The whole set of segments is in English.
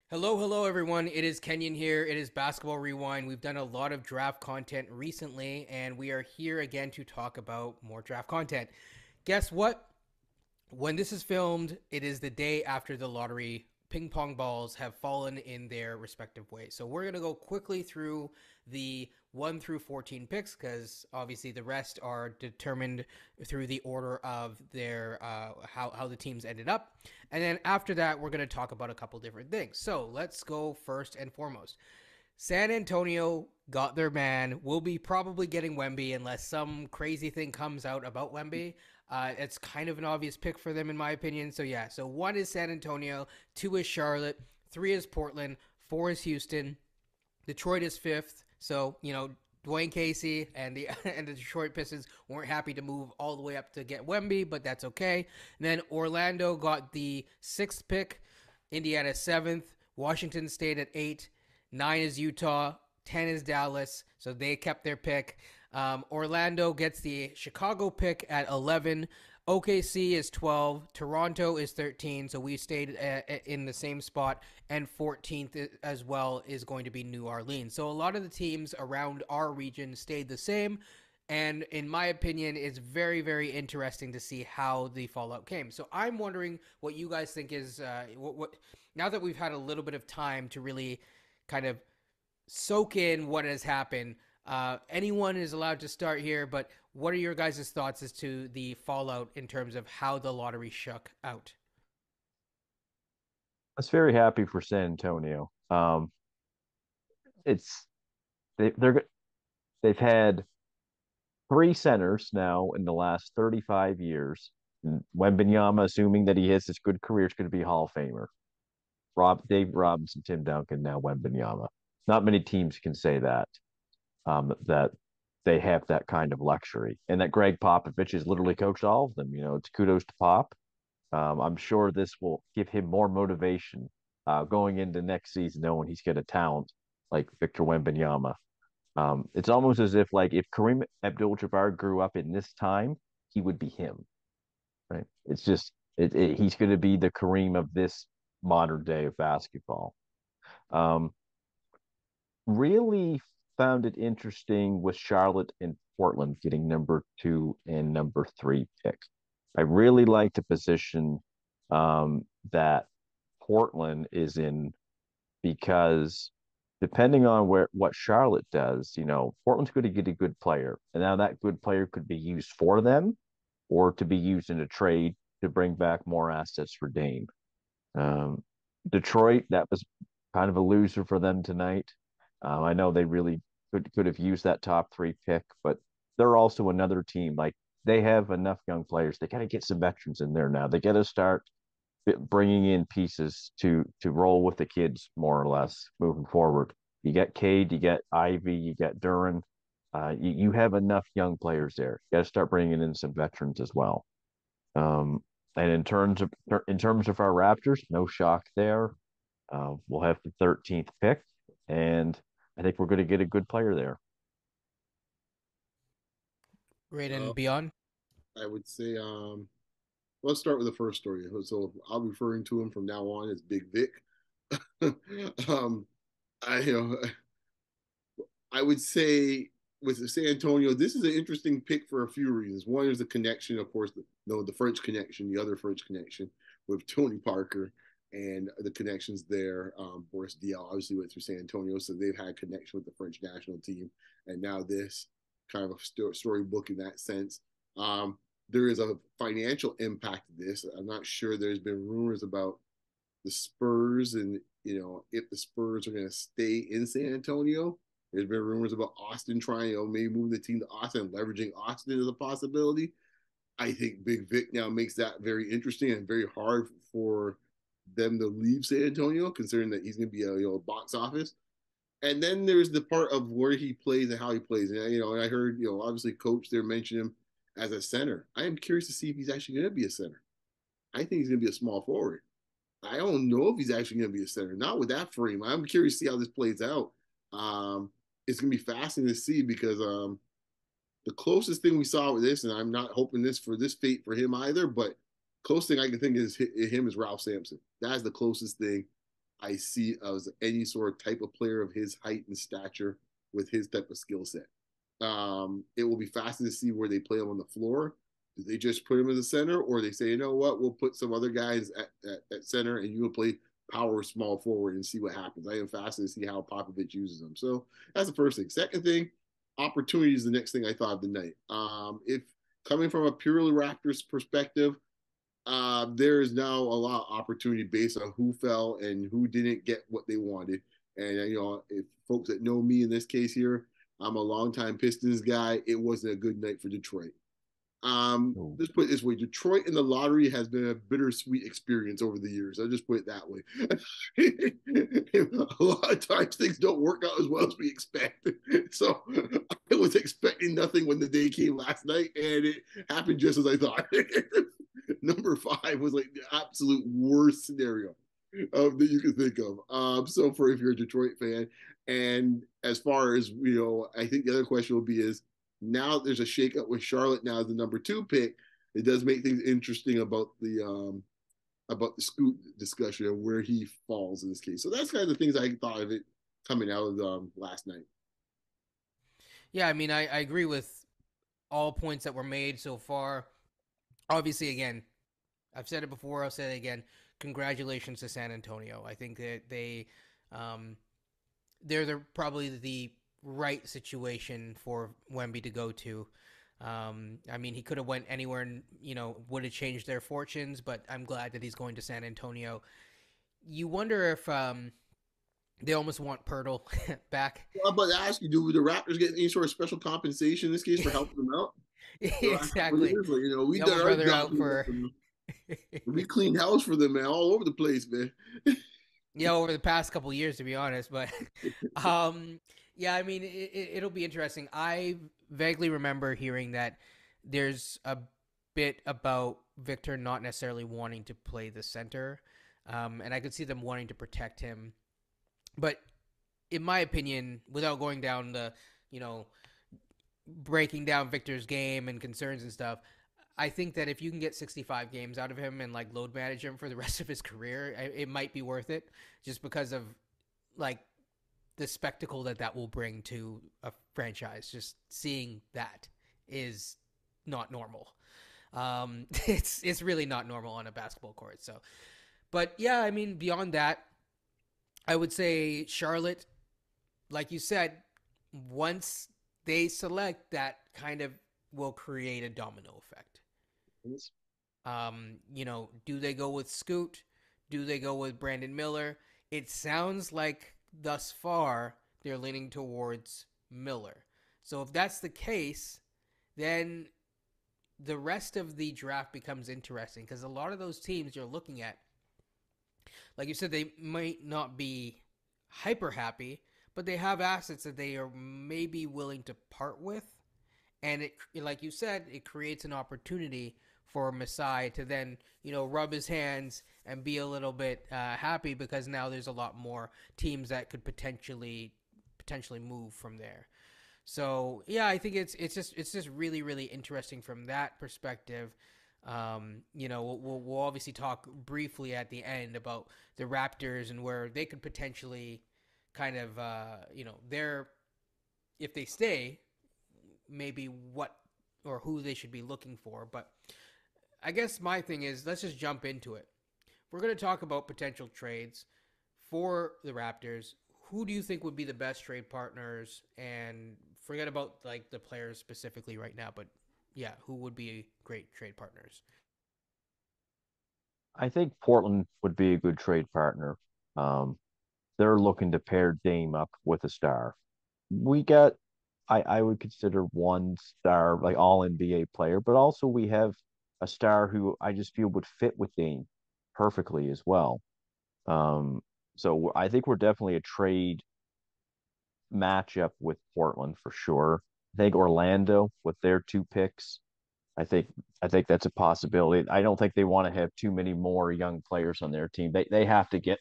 Hello, hello, everyone. It is Kenyon here. It is Basketball Rewind. We've done a lot of draft content recently, and we are here again to talk about more draft content. Guess what? When this is filmed, it is the day after the lottery ping pong balls have fallen in their respective ways. So we're going to go quickly through the 1 through 14 picks because obviously the rest are determined through the order of their how the teams ended up. And then after that, we're going to talk about a couple different things. So let's go first and foremost. San Antonio got their man. We'll be probably getting Wemby unless some crazy thing comes out about Wemby. It's kind of an obvious pick for them, in my opinion. So, yeah. So, one is San Antonio, two is Charlotte, three is Portland, four is Houston, Detroit is fifth. So, Dwayne Casey and the and the Detroit Pistons weren't happy to move all the way up to get Wemby, but that's okay. And then Orlando got the sixth pick, Indiana seventh, Washington State at eight, nine is Utah, 10 is Dallas. So they kept their pick. Orlando gets the Chicago pick at 11. OKC is 12. Toronto is 13. So we stayed in the same spot. And 14th as well is going to be New Orleans. So a lot of the teams around our region stayed the same. And in my opinion, it's very, very interesting to see how the fallout came. So I'm wondering what you guys think is what now that we've had a little bit of time to really kind of soak in what has happened. Anyone is allowed to start here, but what are your guys' thoughts as to the fallout in terms of how the lottery shook out? I was very happy for San Antonio. It's they're they've had three centers now in the last 35 years. And Wembanyama, assuming that he has this good career, is going to be a Hall of Famer. Dave Robinson, Tim Duncan, now Wembanyama. Not many teams can say that they have that kind of luxury, and that Greg Popovich has literally coached all of them. It's kudos to Pop. I'm sure this will give him more motivation going into next season, knowing he's got a talent like Victor Wembanyama. It's almost as if like if Kareem Abdul-Jabbar grew up in this time, he would be him, right? It's just he's going to be the Kareem of this modern day of basketball. Um, really found it interesting with Charlotte and Portland getting number two and number three picks. I really like the position that Portland is in because depending on what Charlotte does, Portland's going to get a good player, and now that good player could be used for them or to be used in a trade to bring back more assets for Dame. Um, Detroit, that was kind of a loser for them tonight. I know they really could have used that top three pick, but they're also another team. Like they have enough young players. They got to get some veterans in there now. They got to start bringing in pieces to roll with the kids more or less moving forward. You get Cade, you get Ivy, you get Duran. You have enough young players there. You got to start bringing in some veterans as well. Um, and in terms of our Raptors, no shock there. We'll have the 13th pick, and I think we're going to get a good player there. Right and Well, beyond. I would say, let's start with the first story. So I'll be referring to him from now on as Big Vic. um, I, you know, I would say with San Antonio, this is an interesting pick for a few reasons. One is the connection, of course, the French connection, the other French connection with Tony Parker and the connections there. Boris Diaw obviously went through San Antonio, so they've had connection with the French national team, and now this kind of a storybook in that sense. There is a financial impact to this. I'm not sure. There's been rumors about the Spurs and if the Spurs are going to stay in San Antonio. There's been rumors about Austin trying, maybe moving the team to Austin and leveraging Austin as a possibility. I think Big Vic now makes that very interesting and very hard for them to leave San Antonio, considering that he's going to be a box office. And then there's the part of where he plays and how he plays. And I heard obviously Coach there mention him as a center. I am curious to see if he's actually going to be a center. I think he's going to be a small forward. I don't know if he's actually going to be a center. Not with that frame. I'm curious to see how this plays out. It's going to be fascinating to see because the closest thing we saw with this, and I'm not hoping this for this fate for him either, but closest thing I can think is him is Ralph Sampson. That's the closest thing. I see as any sort of type of player of his height and stature with his type of skill set. It will be fascinating to see where they play him on the floor. Do they just put him in the center, or they say, you know what, we'll put some other guys at center and you will play power small forward and see what happens. I am fascinated to see how Popovich uses them. So that's the first thing. Second thing, opportunity is the next thing I thought of the night. If coming from a purely Raptors perspective, there is now a lot of opportunity based on who fell and who didn't get what they wanted. And if folks that know me in this case here, I'm a longtime Pistons guy. It wasn't a good night for Detroit. Oh. Let's put it this way: Detroit in the lottery has been a bittersweet experience over the years. I'll just put it that way. A lot of times things don't work out as well as we expect. So I was expecting nothing when the day came last night, and it happened just as I thought. Number 5 was like the absolute worst scenario that you could think of. So for if you're a Detroit fan, and as far as I think the other question will be is now there's a shakeup with Charlotte now as the number 2 pick. It does make things interesting about the Scoot discussion and where he falls in this case. So that's kind of the things I thought of it coming out of last night. Yeah, I mean, I agree with all points that were made so far. Obviously, again, I've said it before, I'll say it again. Congratulations to San Antonio. I think that they're probably the right situation for Wemby to go to. I mean, he could have went anywhere and would have changed their fortunes, but I'm glad that he's going to San Antonio. You wonder if they almost want Pirtle back. Well, but I ask you, do the Raptors get any sort of special compensation in this case for helping them out? Exactly. We Help did a our brother job. out for. We cleaned house for them, man, all over the place, man. Yeah, over the past couple of years, to be honest. But yeah, I mean, it'll be interesting. I vaguely remember hearing that there's a bit about Victor not necessarily wanting to play the center, and I could see them wanting to protect him. But in my opinion, without going down the, breaking down Victor's game and concerns and stuff, I think that if you can get 65 games out of him and like load manage him for the rest of his career, it might be worth it just because of like the spectacle that will bring to a franchise. Just seeing that is not normal. It's really not normal on a basketball court. So, but yeah, I mean, beyond that, I would say Charlotte, like you said, once they select, that kind of will create a domino effect. Do they go with Scoot? Do they go with Brandon Miller? It sounds like thus far they're leaning towards Miller. So if that's the case, then the rest of the draft becomes interesting because a lot of those teams you're looking at, like you said, they might not be hyper happy, but they have assets that they are maybe willing to part with. And it, like you said, it creates an opportunity for Masai to then, rub his hands and be a little bit happy because now there's a lot more teams that could potentially move from there. So yeah, I think it's just really really interesting from that perspective. We'll obviously talk briefly at the end about the Raptors and where they could potentially kind of they're if they stay, maybe what or who they should be looking for. But I guess my thing is let's just jump into it. We're going to talk about potential trades for the Raptors. Who do you think would be the best trade partners? And forget about like the players specifically right now, but yeah, who would be great trade partners? I think Portland would be a good trade partner. Um, they're looking to pair Dame up with a star. We got, I would consider one star like all NBA player, but also we have a star who I just feel would fit with Dame perfectly as well. Um, so I think we're definitely a trade matchup with Portland for sure. I think Orlando with their 2 picks. I think I think that's a possibility. I don't think they want to have too many more young players on their team. They have to get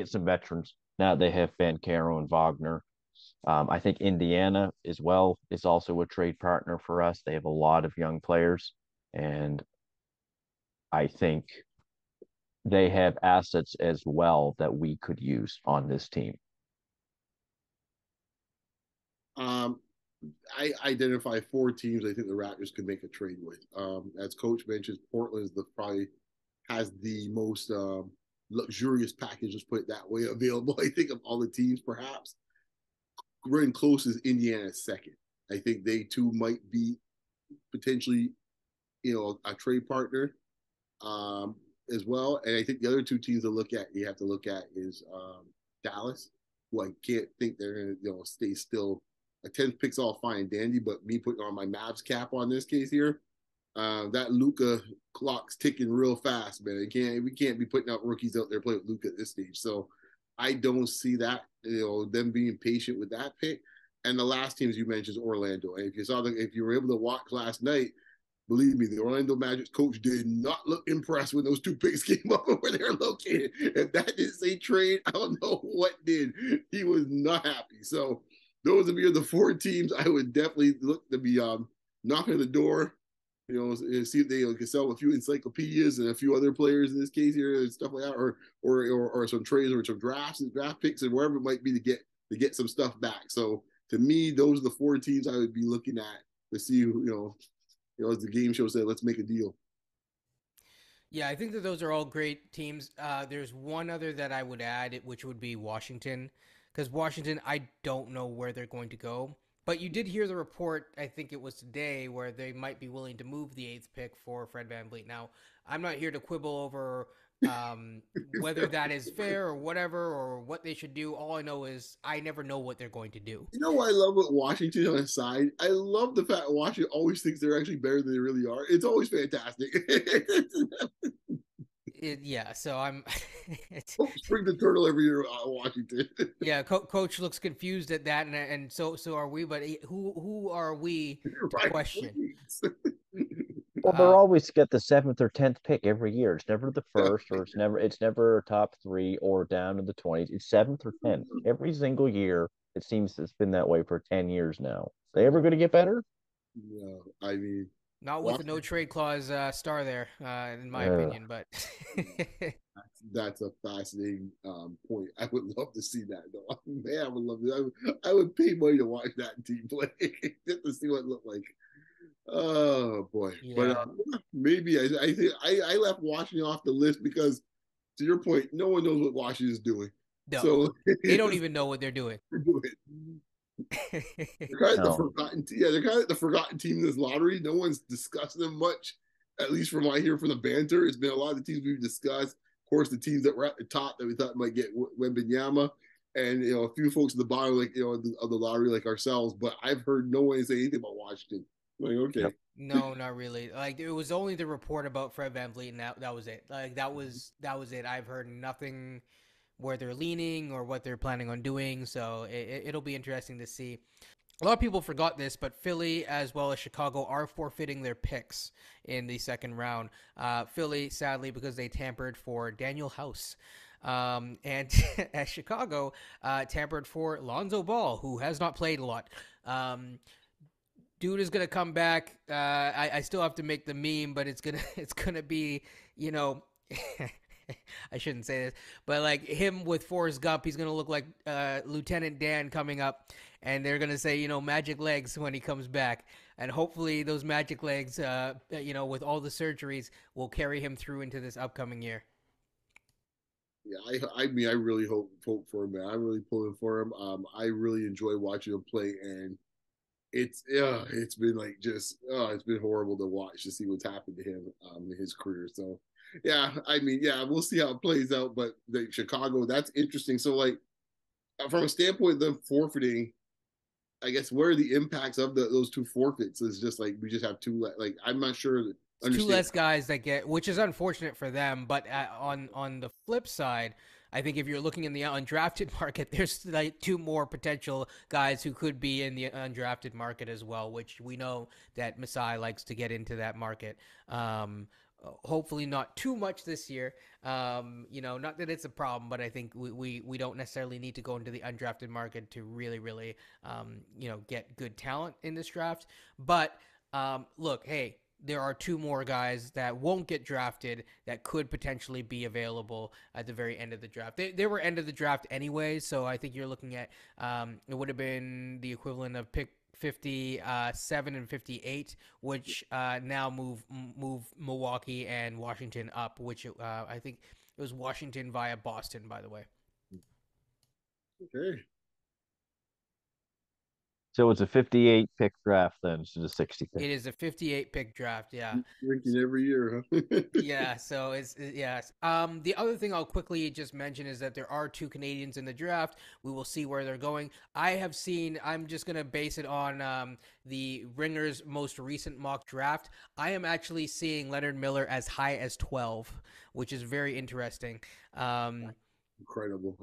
some veterans now. They have Caro and Wagner. I think Indiana as well is also a trade partner for us. They have a lot of young players, and I think they have assets as well that we could use on this team. Um, I identify 4 teams I think the Raptors could make a trade with. As Coach mentions, Portland is the probably has the most luxurious package, let's put it that way, available. I think of all the teams, perhaps running close is Indiana second. I think they too might be potentially, a trade partner um, as well. And I think the other 2 teams you have to look at is Dallas, who I can't think they're going to stay still. A 10th pick's all fine and dandy, but me putting on my Mavs cap on this case here, that Luka clock's ticking real fast, man. We can't be putting out rookies out there playing with Luka at this stage. So I don't see that, them being patient with that pick. And the last teams you mentioned is Orlando. And if you were able to watch last night, believe me, the Orlando Magic's coach did not look impressed when those 2 picks came up where they're located. If that didn't say trade, I don't know what did. He was not happy. So those of you are the 4 teams I would definitely look to be knocking at the door, see if they can sell a few encyclopedias and a few other players in this case here and stuff like that, or some trades or some drafts and draft picks and wherever it might be to get some stuff back. So to me, those are the 4 teams I would be looking at to see as the game show said, let's make a deal. Yeah, I think that those are all great teams. There's one other that I would add, which would be Washington, because Washington, I don't know where they're going to go. But you did hear the report, I think it was today, where they might be willing to move the 8th pick for Fred VanVleet. Now, I'm not here to quibble over whether that is fair or whatever, or what they should do. All I know is I never know what they're going to do. You know what I love with Washington on the side? I love the fact Washington always thinks they're actually better than they really are. It's always fantastic. Yeah, so I'm. Bring the turtle every year Washington. Yeah, Coach looks confused at that, and so are we. But who are we to Right. question? Well, they're always get the 7th or 10th pick every year. It's never the first, or it's never top 3 or down to the 20s. It's 7th or 10th every single year. It seems it's been that way for 10 years now. Are they ever going to get better? No, I mean, Not with the no trade clause star there, in my opinion. But that's a fascinating point. I would love to see that, though. Man, I would love to. I would pay money to watch that team play just to see what it looked like. Oh boy! Yeah. But maybe I think I left Washington off the list because, to your point, no one knows what Washington is doing. No, so they don't even know what they're doing. They're kind of the forgotten. Yeah, they're kind of the forgotten team in this lottery. No one's discussing them much, at least from what I hear from the banter. It's been a lot of the teams we've discussed. Of course, the teams that were at the top that we thought might get Wembanyama, and a few folks at the bottom, like of the lottery, like ourselves. But I've heard no one say anything about Washington. Like, okay. Yep. No, not really. Like it was only the report about Fred VanVleet, and that was it. Like that was it. I've heard nothing where they're leaning or what they're planning on doing. So it'll be interesting to see. A lot of people forgot this, but Philly as well as Chicago are forfeiting their picks in the second round. Philly, sadly, because they tampered for Daniel House. And as Chicago tampered for Lonzo Ball, who has not played a lot. Dude is gonna come back. I still have to make the meme, but it's gonna be, I shouldn't say this, but like him with Forrest Gump, he's gonna look like Lieutenant Dan coming up, and they're gonna say, magic legs when he comes back, and hopefully those magic legs, with all the surgeries, will carry him through into this upcoming year. Yeah, I mean, I really hope for him, man. I'm really pulling for him. I really enjoy watching him play, and it's been like it's been horrible to watch to see what's happened to him in his career. So yeah, I mean, yeah, we'll see how it plays out. But Chicago, that's interesting. So like from a standpoint of them forfeiting, I guess where are the impacts of those 2 forfeits? Is just like we just have 2 like I'm not sure. 2 less guys that get, which is unfortunate for them. But on the flip side, I think if you're looking in the undrafted market, there's like 2 more potential guys who could be in the undrafted market as well, which we know that Masai likes to get into that market. Hopefully not too much this year. Not that it's a problem, but I think we don't necessarily need to go into the undrafted market to really, get good talent in this draft. But look, hey, there are two more guys that won't get drafted that could potentially be available at the very end of the draft. They were end of the draft anyway, so I think you're looking at it would have been the equivalent of pick 57 and 58, which now move Milwaukee and Washington up, which I think it was Washington via Boston, by the way. Okay. So it's a 58 pick draft then instead of 60 pick. It is a 58 pick draft, yeah. Drinking every year, huh? Yeah, so it's yes. The other thing I'll quickly just mention is that there are two Canadians in the draft. We will see where they're going. I have seen. I'm just gonna base it on the Ringer's most recent mock draft. I am actually seeing Leonard Miller as high as 12, which is very interesting. Incredible.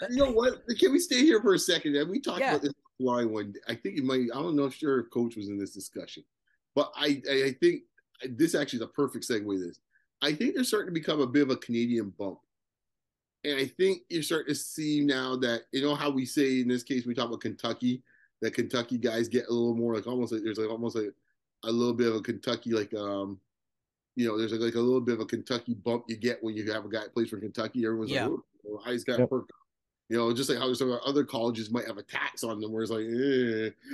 You know what? Can we stay here for a second? And we talked Yeah, about this line one day. I think it might. I don't know if sure if Coach was in this discussion, but I think this actually is a perfect segue to this. I think they're starting to become a bit of a Canadian bump. And I think you're starting to see now that, you know, how we say in this case, we talk about Kentucky, that Kentucky guys get a little more like almost like there's like almost like a little bit of a Kentucky, like, there's like a little bit of a Kentucky bump you get when you have a guy that plays for Kentucky. Everyone's like, yeah. oh, well, he's got Yep. perk. Just like how some other colleges might have a tax on them, where it's like,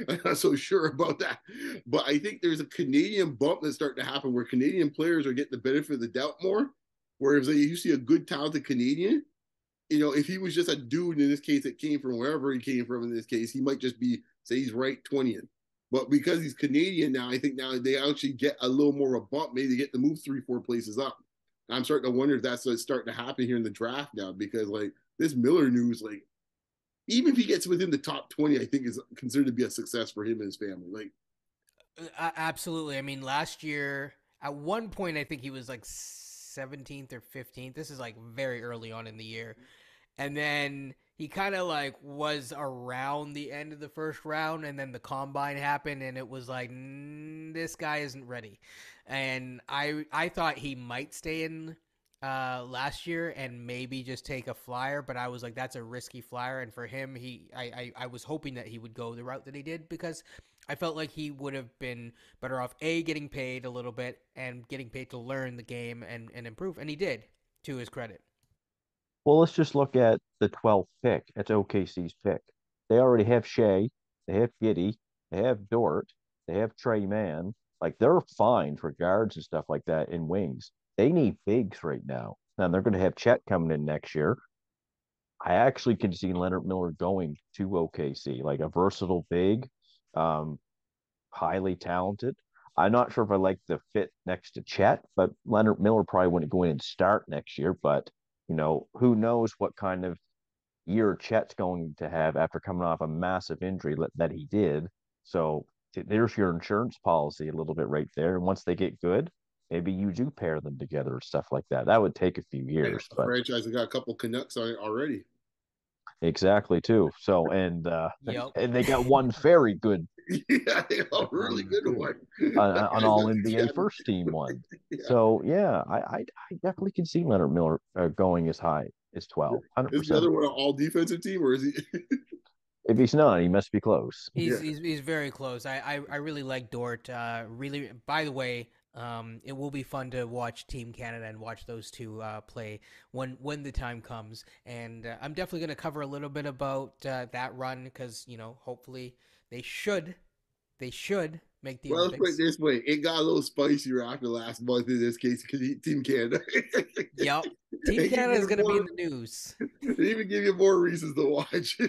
I'm not so sure about that. But I think there's a Canadian bump that's starting to happen where Canadian players are getting the benefit of the doubt more. Whereas like, you see a good, talented Canadian, if he was just a dude in this case that came from wherever he came from in this case, he might just be, say he's right 20th. But because he's Canadian now, I think now they actually get a little more of a bump. Maybe they get to move 3, 4 places up. I'm starting to wonder if that's what's starting to happen here in the draft now, because like this Miller news, like even if he gets within the top 20, I think is considered to be a success for him and his family. Like, Absolutely. I mean, last year at one point I think he was like 17th or 15th. This is like very early on in the year. And then he kind of like was around the end of the first round, and then the combine happened, and it was like this guy isn't ready. And I thought he might stay in last year and maybe just take a flyer, but I was like that's a risky flyer, and for him I was hoping that he would go the route that he did, because I felt like he would have been better off getting paid a little bit and getting paid to learn the game and improve, and he did, to his credit. Well, let's just look at the 12th pick. It's OKC's pick. They already have Shea, they have Giddy, they have Dort, they have Trey Mann. Like they're fine for guards and stuff like that in wings. They need bigs right now. Now they're going to have Chet coming in next year. I actually can see Leonard Miller going to OKC, like a versatile big, um, highly talented. I'm not sure if I like the fit next to Chet, but Leonard Miller probably wouldn't go in and start next year. But who knows what kind of year Chet's going to have after coming off a massive injury that he did. So there's your insurance policy a little bit right there. And once they get good, maybe you do pair them together or stuff like that. That would take a few and years, the but franchise has got a couple Canucks on it already. exactly too. So Yep. and they got one very good Yeah, a really good one. That an guy's all got NBA scattered. first team one. Yeah. So yeah, I definitely can see Leonard Miller going as high as 12, Is the 100%. other one an all defensive team, or is he? If he's not, he must be close. He's Yeah. he's he's very close. I really like Dort. Really, by the way, it will be fun to watch Team Canada and watch those two play when the time comes. And I'm definitely going to cover a little bit about that run, because hopefully they should make the Well, let's put it Olympics. this way: it got a little spicier after last month in this case because Team Canada. Yep, Team They give Canada is you going to be in more. the news. They even give you more reasons to watch.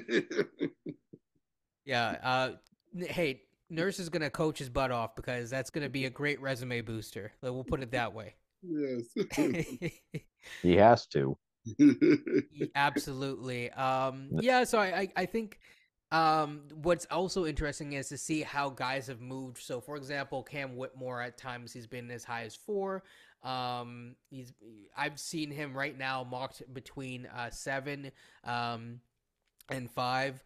Yeah. Hey, Nurse is going to coach his butt off, because that's going to be a great resume booster. We'll put it that way. Yes. He has to. Absolutely. Yeah, so I think what's also interesting is to see how guys have moved. So for example, Cam Whitmore, at times he's been as high as 4. He's I've seen him right now mocked between 7 and 5.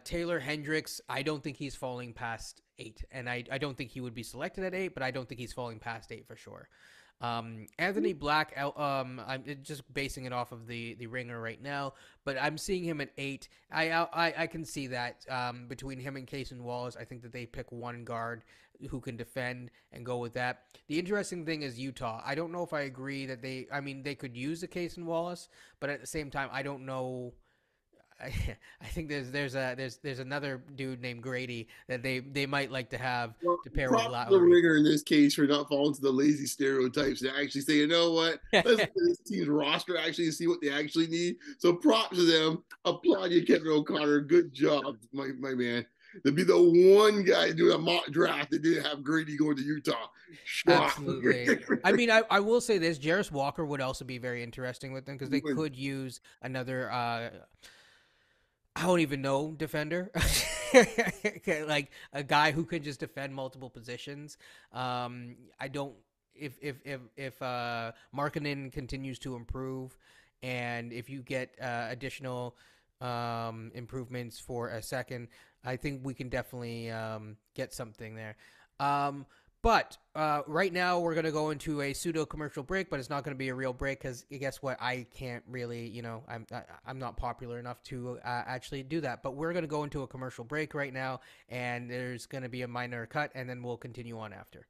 Taylor Hendricks, I don't think he's falling past 8, and I don't think he would be selected at 8, but I don't think he's falling past 8 for sure. Anthony Black, I'm just basing it off of the Ringer right now, but I'm seeing him at 8. I can see that between him and Cason Wallace. I think that they pick one guard who can defend and go with that. The interesting thing is Utah. I don't know if I agree that they could use a Cason Wallace, but at the same time, I don't know. I, I think there's another dude named Grady that they might like to have Well, to pair with props to the Lowry. Ringer in this case for not falling to the lazy stereotypes and actually say, you know what, let's look at this team's roster actually and see what they actually need. So props to them. Applaud you, Kevin O'Connor. Good job, my man. To be the one guy doing a mock draft that didn't have Grady going to Utah. Shot. Absolutely. I mean, I will say this: Jarris Walker would also be very interesting with them because they could use another. I don't even know defender, like a guy who could just defend multiple positions. I don't. If Markkanen continues to improve, and if you get additional improvements for a second, I think we can definitely get something there. But right now we're going to go into a pseudo commercial break, but it's not going to be a real break because guess what? I can't really, I'm not popular enough to actually do that. But we're going to go into a commercial break right now, and there's going to be a minor cut, and then we'll continue on after.